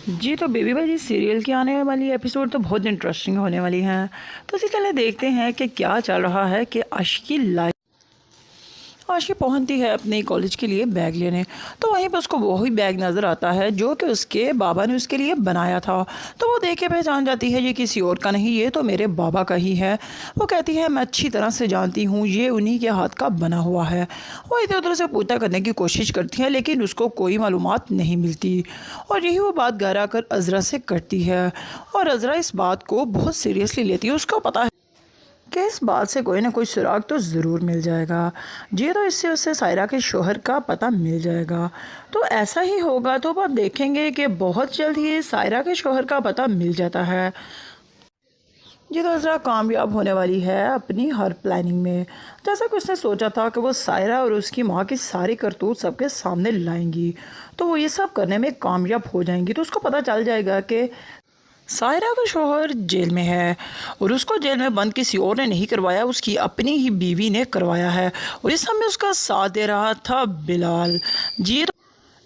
जी, तो बेबी भाई जी सीरियल की आने वाली एपिसोड तो बहुत इंटरेस्टिंग होने वाली हैं। तो चलिए देखते हैं कि क्या चल रहा है कि आशिकी लाइफ आशी पहुंचती है अपने कॉलेज के लिए बैग लेने। तो वहीं पर उसको वही बैग नज़र आता है जो कि उसके बाबा ने उसके लिए बनाया था। तो वो देख के पहचान जाती है ये किसी और का नहीं, ये तो मेरे बाबा का ही है। वो कहती है मैं अच्छी तरह से जानती हूँ ये उन्हीं के हाथ का बना हुआ है। वो इधर उधर से पूछता करने की कोशिश करती है लेकिन उसको कोई मालूमात नहीं मिलती। और यही वो बात घर आकर अज़रा से करती है और अज़रा इस बात को बहुत सीरियसली लेती है। उसको पता है कि इस बात से कोई ना कोई सुराग तो ज़रूर मिल जाएगा। जी, तो इससे उससे सायरा के शोहर का पता मिल जाएगा। तो ऐसा ही होगा तो अब आप देखेंगे कि बहुत जल्द ही सायरा के शोहर का पता मिल जाता है। जी, तो ज़रा कामयाब होने वाली है अपनी हर प्लानिंग में। जैसा कि उसने सोचा था कि वो सायरा और उसकी माँ की सारी करतूत सबके सामने लाएंगी, तो वो ये सब करने में कामयाब हो जाएंगी। तो उसको पता चल जाएगा कि सायरा का शौहर जेल में है और उसको जेल में बंद किसी और ने नहीं करवाया, उसकी अपनी ही बीवी ने करवाया है। और इस सब में उसका साथ दे रहा था बिलाल। जी,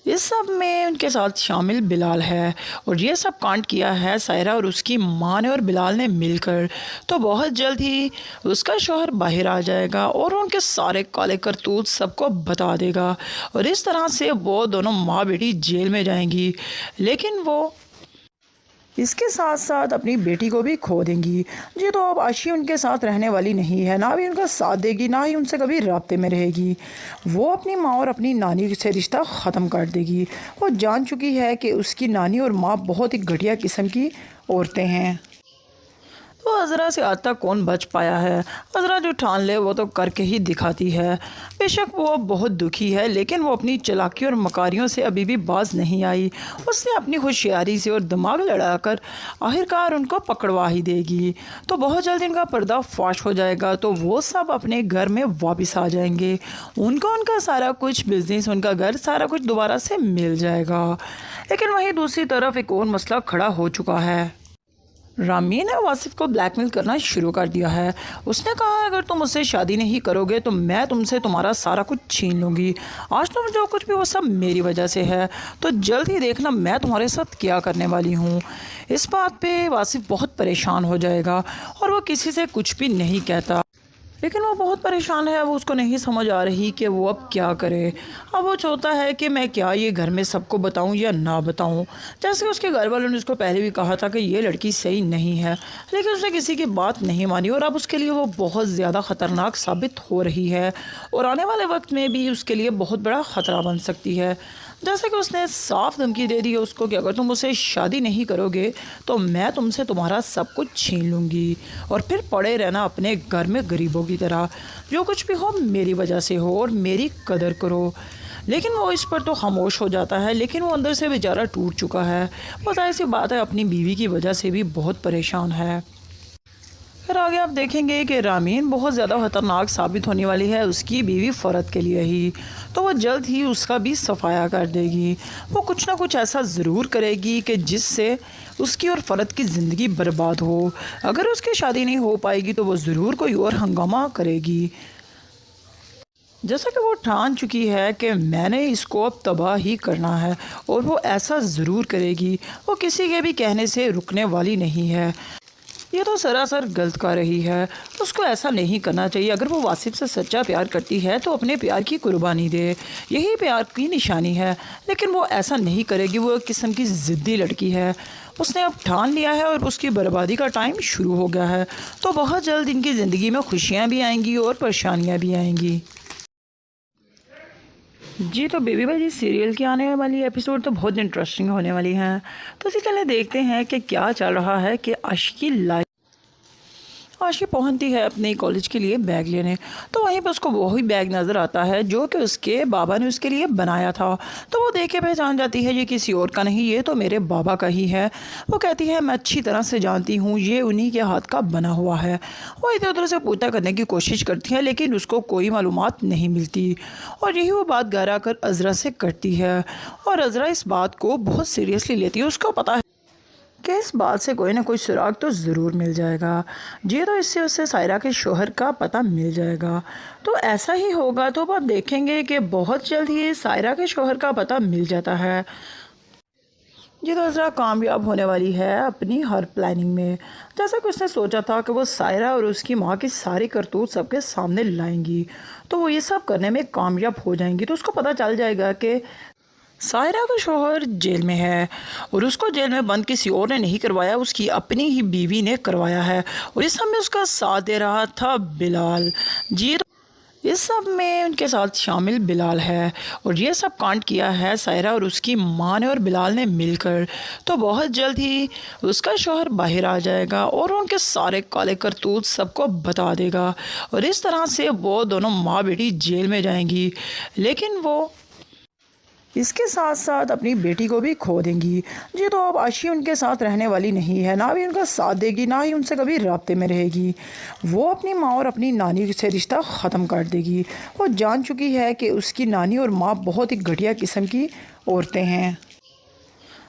इस सब में उनके साथ शामिल बिलाल है और ये सब कांड किया है सायरा और उसकी माँ ने और बिलाल ने मिलकर। तो बहुत जल्द ही उसका शौहर बाहर आ जाएगा और उनके सारे काले करतूत सबको बता देगा और इस तरह से वो दोनों माँ बेटी जेल में जाएंगी। लेकिन वो इसके साथ साथ अपनी बेटी को भी खो देंगी। जी, तो अब आशी उनके साथ रहने वाली नहीं है, ना भी उनका साथ देगी, ना ही उनसे कभी राब्ते में रहेगी। वो अपनी माँ और अपनी नानी से रिश्ता ख़त्म कर देगी। वो जान चुकी है कि उसकी नानी और माँ बहुत ही घटिया किस्म की औरतें हैं। तो अज़रा से आज तक कौन बच पाया है। अज़रा जो ठान ले वो तो करके ही दिखाती है। बेशक वो बहुत दुखी है लेकिन वो अपनी चालाकी और मकारियों से अभी भी बाज नहीं आई। उसने अपनी होशियारी से और दिमाग लड़ाकर आखिरकार उनको पकड़वा ही देगी। तो बहुत जल्द इनका पर्दा फाश हो जाएगा, तो वो सब अपने घर में वापस आ जाएंगे। उनको उनका सारा कुछ बिजनेस, उनका घर, सारा कुछ दोबारा से मिल जाएगा। लेकिन वहीं दूसरी तरफ एक और मसला खड़ा हो चुका है। रामी ने वासिफ को ब्लैकमेल करना शुरू कर दिया है। उसने कहा अगर तुम मुझसे शादी नहीं करोगे तो मैं तुमसे तुम्हारा सारा कुछ छीन लूँगी। आज तुम जो कुछ भी वो सब मेरी वजह से है, तो जल्द ही देखना मैं तुम्हारे साथ क्या करने वाली हूँ। इस बात पे वासिफ बहुत परेशान हो जाएगा और वो किसी से कुछ भी नहीं कहता। लेकिन वो बहुत परेशान है, वो उसको नहीं समझ आ रही कि वो अब क्या करे। अब वो चाहता है कि मैं क्या ये घर में सबको बताऊं या ना बताऊं। जैसे उसके घर वालों ने उसको पहले भी कहा था कि ये लड़की सही नहीं है, लेकिन उसने किसी की बात नहीं मानी और अब उसके लिए वो बहुत ज़्यादा ख़तरनाक साबित हो रही है और आने वाले वक्त में भी उसके लिए बहुत बड़ा ख़तरा बन सकती है। जैसे कि उसने साफ धमकी दे दी है उसको कि अगर तुम मुझसे शादी नहीं करोगे तो मैं तुमसे तुम्हारा सब कुछ छीन लूँगी और फिर पड़े रहना अपने घर में गरीबों की तरह। जो कुछ भी हो मेरी वजह से हो और मेरी कदर करो। लेकिन वो इस पर तो खामोश हो जाता है, लेकिन वो अंदर से बेचारा टूट चुका है। बस ऐसी बात है, अपनी बीवी की वजह से भी बहुत परेशान है। फिर आगे आप देखेंगे कि रामीन बहुत ज़्यादा ख़तरनाक साबित होने वाली है उसकी बीवी फ़रत के लिए ही। तो वो जल्द ही उसका भी सफाया कर देगी। वो कुछ ना कुछ ऐसा ज़रूर करेगी कि जिससे उसकी और फ़रत की ज़िंदगी बर्बाद हो। अगर उसकी शादी नहीं हो पाएगी तो वो ज़रूर कोई और हंगामा करेगी। जैसा कि वो ठान चुकी है कि मैंने इसको अब तबाह ही करना है और वो ऐसा ज़रूर करेगी। वो किसी के भी कहने से रुकने वाली नहीं है। ये तो सरासर गलत कर रही है, तो उसको ऐसा नहीं करना चाहिए। अगर वो वासिफ से सच्चा प्यार करती है तो अपने प्यार की कुर्बानी दे, यही प्यार की निशानी है। लेकिन वो ऐसा नहीं करेगी, वो एक किस्म की ज़िद्दी लड़की है। उसने अब ठान लिया है और उसकी बर्बादी का टाइम शुरू हो गया है। तो बहुत जल्द इनकी ज़िंदगी में खुशियाँ भी आएंगी और परेशानियाँ भी आएंगी। जी, तो बेबी भाई जी सीरियल की आने वाली एपिसोड तो बहुत इंटरेस्टिंग होने वाली हैं। तो चलिए देखते हैं कि क्या चल रहा है कि आशिकी लाइफ आशी पहुंचती है अपने कॉलेज के लिए बैग लेने। तो वहीं पर उसको वही बैग नज़र आता है जो कि उसके बाबा ने उसके लिए बनाया था। तो वो देख के पहचान जाती है ये किसी और का नहीं, ये तो मेरे बाबा का ही है। वो कहती है मैं अच्छी तरह से जानती हूँ ये उन्हीं के हाथ का बना हुआ है। वो इधर उधर से पूछता करने की कोशिश करती है लेकिन उसको कोई मालूमात नहीं मिलती। और यही वो बात घर आकर अज़रा से करती है और अज़रा इस बात को बहुत सीरियसली लेती है। उसको पता है कि इस बात से कोई ना कोई सुराग तो ज़रूर मिल जाएगा। जी, तो इससे उससे सायरा के शोहर का पता मिल जाएगा। तो ऐसा ही होगा तो अब आप देखेंगे कि बहुत जल्द ही सायरा के शोहर का पता मिल जाता है। ये तो ज़रा कामयाब होने वाली है अपनी हर प्लानिंग में। जैसा कि उसने सोचा था कि वो सायरा और उसकी माँ की सारी करतूत सबके सामने लाएंगी, तो वो ये सब करने में कामयाब हो जाएंगी। तो उसको पता चल जाएगा कि सायरा का शौहर जेल में है और उसको जेल में बंद किसी और ने नहीं करवाया, उसकी अपनी ही बीवी ने करवाया है। और इस सब में उसका साथ दे रहा था बिलाल जी। इस सब में उनके साथ शामिल बिलाल है और ये सब कांड किया है सायरा और उसकी माँ ने और बिलाल ने मिलकर। तो बहुत जल्द ही उसका शौहर बाहर आ जाएगा और उनके सारे काले करतूत सबको बता देगा और इस तरह से वो दोनों माँ बेटी जेल में जाएंगी। लेकिन वो इसके साथ साथ अपनी बेटी को भी खो देंगी। जी तो अब आशी उनके साथ रहने वाली नहीं है, ना भी उनका साथ देगी, ना ही उनसे कभी राब्ते में रहेगी। वो अपनी माँ और अपनी नानी से रिश्ता ख़त्म कर देगी। वो जान चुकी है कि उसकी नानी और माँ बहुत ही घटिया किस्म की औरतें हैं।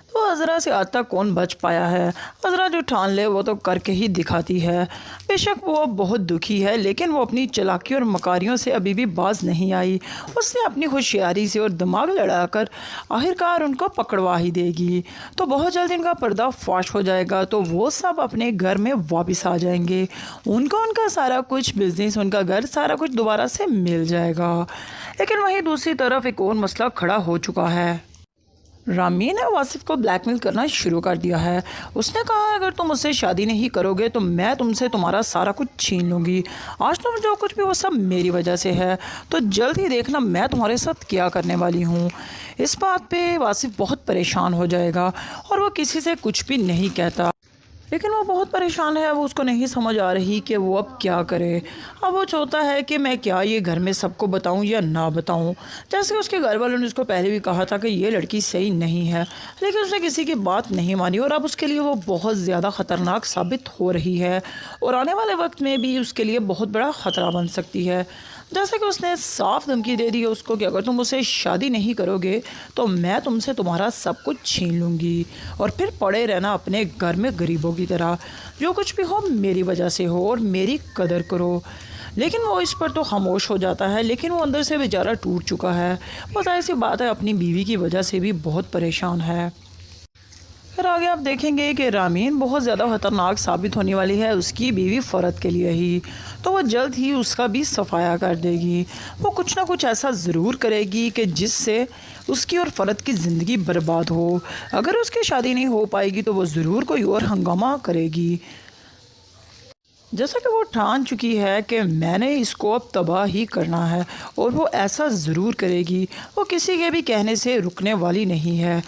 तो अज़रा से आज तक कौन बच पाया है। अज़रा जो ठान ले वो तो करके ही दिखाती है। बेशक वो बहुत दुखी है, लेकिन वो अपनी चालाकी और मकारियों से अभी भी बाज नहीं आई। उसने अपनी होशियारी से और दिमाग लड़ाकर आखिरकार उनको पकड़वा ही देगी। तो बहुत जल्द इनका पर्दा फाश हो जाएगा, तो वो सब अपने घर में वापस आ जाएंगे। उनका उनका सारा कुछ बिजनेस, उनका घर, सारा कुछ दोबारा से मिल जाएगा। लेकिन वहीं दूसरी तरफ एक और मसला खड़ा हो चुका है। रामी ने वासिफ को ब्लैकमेल करना शुरू कर दिया है। उसने कहा अगर तुम मुझसे शादी नहीं करोगे तो मैं तुमसे तुम्हारा सारा कुछ छीन लूँगी। आज तुम जो कुछ भी वो सब मेरी वजह से है, तो जल्द ही देखना मैं तुम्हारे साथ क्या करने वाली हूँ। इस बात पे वासिफ बहुत परेशान हो जाएगा और वो किसी से कुछ भी नहीं कहता। लेकिन वो बहुत परेशान है, वो उसको नहीं समझ आ रही कि वो अब क्या करे। अब वो चाहता है कि मैं क्या ये घर में सबको बताऊं या ना बताऊं। जैसे उसके घर वालों ने उसको पहले भी कहा था कि ये लड़की सही नहीं है, लेकिन उसने किसी की बात नहीं मानी और अब उसके लिए वो बहुत ज़्यादा ख़तरनाक साबित हो रही है और आने वाले वक्त में भी उसके लिए बहुत बड़ा ख़तरा बन सकती है। जैसे कि उसने साफ धमकी दे दी है उसको कि अगर तुम मुझसे शादी नहीं करोगे तो मैं तुमसे तुम्हारा सब कुछ छीन लूँगी और फिर पड़े रहना अपने घर में गरीबों की तरह। जो कुछ भी हो मेरी वजह से हो और मेरी कदर करो। लेकिन वो इस पर तो खामोश हो जाता है, लेकिन वो अंदर से बेचारा टूट चुका है। बस ऐसी बात है, अपनी बीवी की वजह से भी बहुत परेशान है। फिर आगे आप देखेंगे कि रामीन बहुत ज़्यादा ख़तरनाक साबित होने वाली है उसकी बीवी फ़रत के लिए ही। तो वो जल्द ही उसका भी सफाया कर देगी। वो कुछ ना कुछ ऐसा ज़रूर करेगी कि जिससे उसकी और फ़रत की ज़िंदगी बर्बाद हो। अगर उसकी शादी नहीं हो पाएगी तो वो ज़रूर कोई और हंगामा करेगी। जैसा कि वो ठान चुकी है कि मैंने इसको अब तबाह ही करना है और वो ऐसा ज़रूर करेगी। वो किसी के भी कहने से रुकने वाली नहीं है।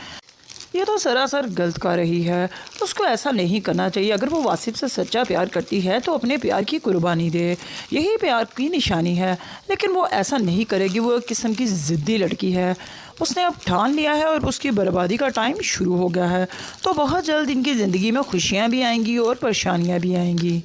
ये तो सरासर गलत कर रही है, उसको ऐसा नहीं करना चाहिए। अगर वो वासिफ से सच्चा प्यार करती है तो अपने प्यार की कुर्बानी दे, यही प्यार की निशानी है। लेकिन वो ऐसा नहीं करेगी, वो एक किस्म की ज़िद्दी लड़की है। उसने अब ठान लिया है और उसकी बर्बादी का टाइम शुरू हो गया है। तो बहुत जल्द इनकी ज़िंदगी में खुशियाँ भी आएंगी और परेशानियाँ भी आएंगी।